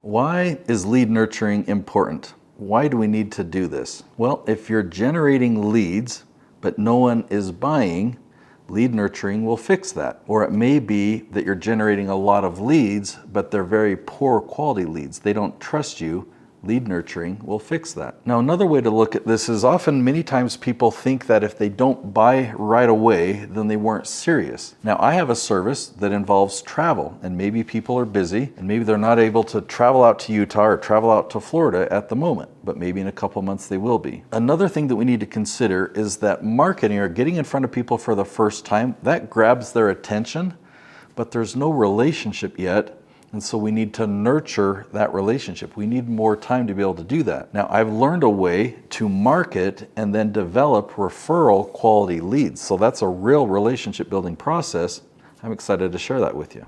Why is lead nurturing important? Why do we need to do this? Well, if you're generating leads, but no one is buying, lead nurturing will fix that. Or it may be that you're generating a lot of leads, but they're very poor quality leads. They don't trust you. Lead nurturing will fix that. Now, another way to look at this is many times people think that if they don't buy right away, then they weren't serious. Now, I have a service that involves travel, and maybe people are busy, and maybe they're not able to travel out to Utah or travel out to Florida at the moment, but maybe in a couple months they will be. Another thing that we need to consider is that marketing or getting in front of people for the first time, that grabs their attention, but there's no relationship yet. And so we need to nurture that relationship. We need more time to be able to do that. Now, I've learned a way to market and then develop referral quality leads. So that's a real relationship building process. I'm excited to share that with you.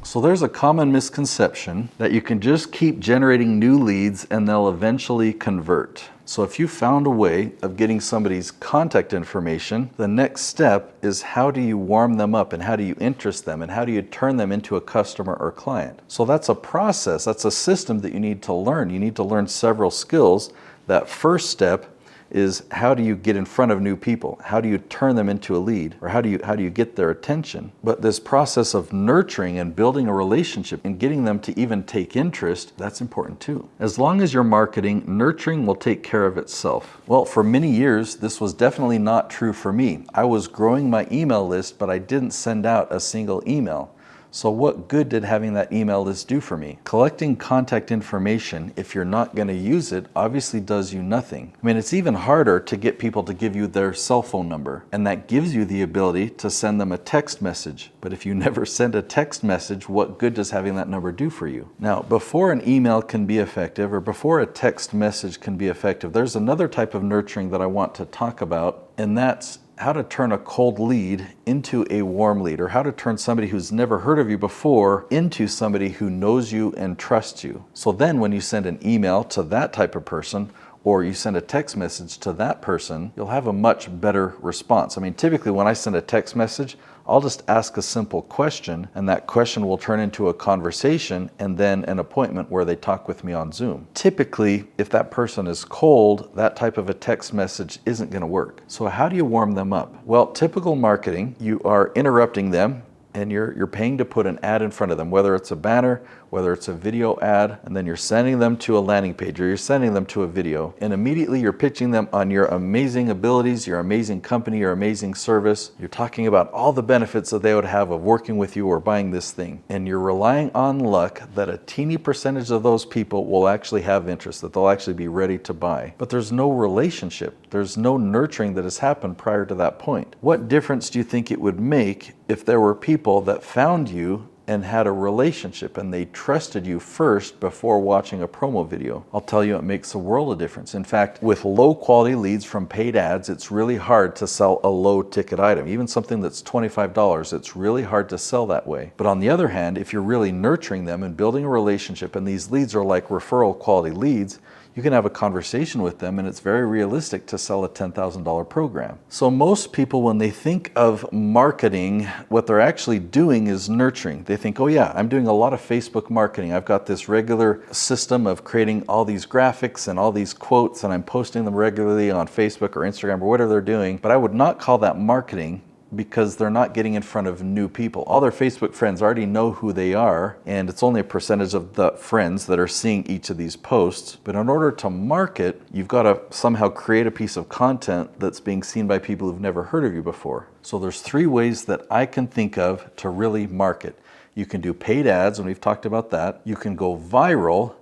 So there's a common misconception that you can just keep generating new leads and they'll eventually convert. So if you found a way of getting somebody's contact information, the next step is how do you warm them up and how do you interest them and how do you turn them into a customer or client? So that's a process, that's a system that you need to learn. You need to learn several skills. That first step is how do you get in front of new people? How do you turn them into a lead? Or how do you get their attention? But this process of nurturing and building a relationship and getting them to even take interest, that's important too. As long as you're marketing, nurturing will take care of itself. Well, for many years, this was definitely not true for me. I was growing my email list, but I didn't send out a single email. So what good did having that email list do for me? Collecting contact information, if you're not going to use it, obviously does you nothing. I mean, it's even harder to get people to give you their cell phone number, and that gives you the ability to send them a text message. But if you never send a text message, what good does having that number do for you? Now, before an email can be effective, or before a text message can be effective, there's another type of nurturing that I want to talk about, and that's how to turn a cold lead into a warm lead, or how to turn somebody who's never heard of you before into somebody who knows you and trusts you. So then when you send an email to that type of person, or you send a text message to that person, you'll have a much better response. I mean, typically when I send a text message, I'll just ask a simple question, and that question will turn into a conversation and then an appointment where they talk with me on Zoom. Typically, if that person is cold, that type of a text message isn't going to work. So how do you warm them up? Well, typical marketing, you are interrupting them and you're paying to put an ad in front of them, whether it's a banner, whether it's a video ad, and then you're sending them to a landing page or you're sending them to a video, and immediately you're pitching them on your amazing abilities, your amazing company, your amazing service. You're talking about all the benefits that they would have of working with you or buying this thing, and you're relying on luck that a teeny percentage of those people will actually have interest, that they'll actually be ready to buy. But there's no relationship, there's no nurturing that has happened prior to that point. What difference do you think it would make if there were people that found you and had a relationship and they trusted you first before watching a promo video? I'll tell you, it makes a world of difference. In fact, with low quality leads from paid ads, it's really hard to sell a low ticket item. Even something that's $25, it's really hard to sell that way. But on the other hand, if you're really nurturing them and building a relationship, and these leads are like referral quality leads, you can have a conversation with them and it's very realistic to sell a $10,000 program. So most people, when they think of marketing, what they're actually doing is nurturing. They think, oh yeah, I'm doing a lot of Facebook marketing. I've got this regular system of creating all these graphics and all these quotes, and I'm posting them regularly on Facebook or Instagram or whatever they're doing. But I would not call that marketing, because they're not getting in front of new people. All their Facebook friends already know who they are, and it's only a percentage of the friends that are seeing each of these posts. But in order to market, you've got to somehow create a piece of content that's being seen by people who've never heard of you before. So there's 3 ways that I can think of to really market. You can do paid ads, and we've talked about that. You can go viral,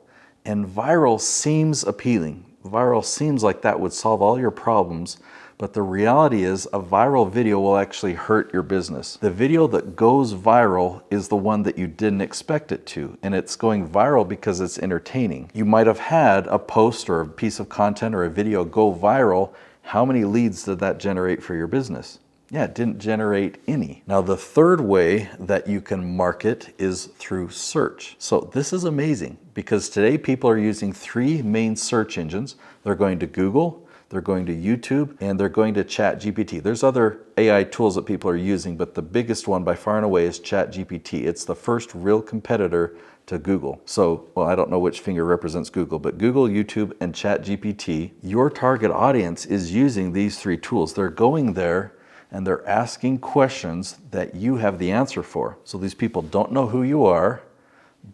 and viral seems appealing. Viral seems like that would solve all your problems. But the reality is a viral video will actually hurt your business. The video that goes viral is the one that you didn't expect it to, and it's going viral because it's entertaining. You might have had a post or a piece of content or a video go viral. How many leads did that generate for your business? Yeah, it didn't generate any. Now, the third way that you can market is through search. So this is amazing because today people are using 3 main search engines. They're going to Google, they're going to YouTube, and they're going to ChatGPT. There's other AI tools that people are using, but the biggest one by far and away is ChatGPT. It's the first real competitor to Google. So, well, I don't know which finger represents Google, but Google, YouTube, and ChatGPT, your target audience is using these three tools. They're going there and they're asking questions that you have the answer for. So these people don't know who you are,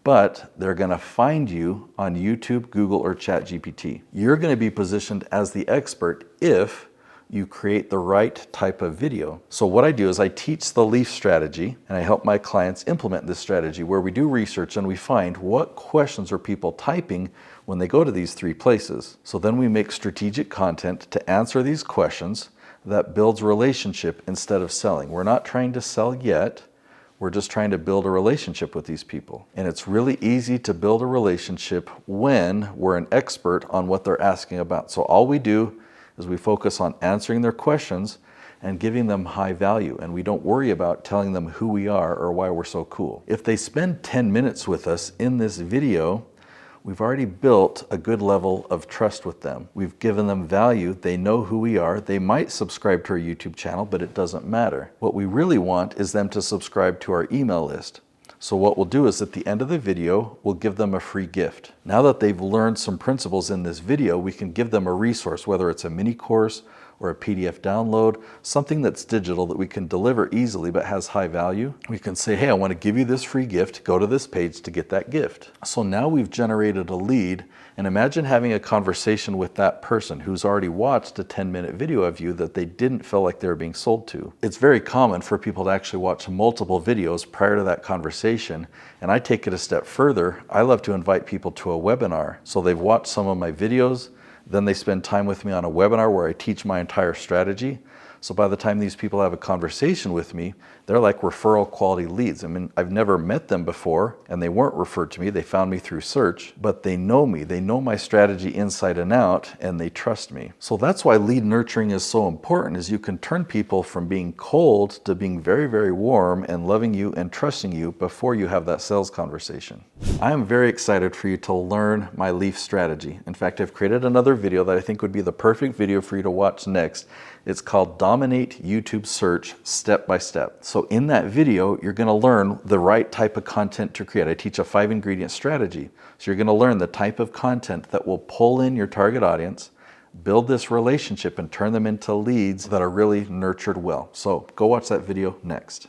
but they're going to find you on YouTube, Google, or ChatGPT. You're going to be positioned as the expert if you create the right type of video. So what I do is I teach the LEAF strategy, and I help my clients implement this strategy where we do research and we find what questions are people typing when they go to these three places. So then we make strategic content to answer these questions that builds relationship instead of selling. We're not trying to sell yet. We're just trying to build a relationship with these people. And it's really easy to build a relationship when we're an expert on what they're asking about. So all we do is we focus on answering their questions and giving them high value. And we don't worry about telling them who we are or why we're so cool. If they spend 10 minutes with us in this video, we've already built a good level of trust with them. We've given them value. They know who we are. They might subscribe to our YouTube channel, but it doesn't matter. What we really want is them to subscribe to our email list. So what we'll do is at the end of the video, we'll give them a free gift. Now that they've learned some principles in this video, we can give them a resource, whether it's a mini course or a PDF download, something that's digital that we can deliver easily but has high value. We can say, hey, I want to give you this free gift. Go to this page to get that gift. So now we've generated a lead, and imagine having a conversation with that person who's already watched a 10-minute video of you that they didn't feel like they were being sold to. It's very common for people to actually watch multiple videos prior to that conversation, and I take it a step further. I love to invite people to a webinar. So they've watched some of my videos, then they spend time with me on a webinar where I teach my entire strategy. So by the time these people have a conversation with me, they're like referral quality leads. I mean, I've never met them before and they weren't referred to me. They found me through search, but they know me. They know my strategy inside and out, and they trust me. So that's why lead nurturing is so important, is you can turn people from being cold to being very, very warm and loving you and trusting you before you have that sales conversation. I am very excited for you to learn my LEAF strategy. In fact, I've created another video that I think would be the perfect video for you to watch next. It's called Dominate YouTube Search Step by Step. So in that video, you're going to learn the right type of content to create. I teach a 5-ingredient strategy. So you're going to learn the type of content that will pull in your target audience, build this relationship, and turn them into leads that are really nurtured well. So go watch that video next.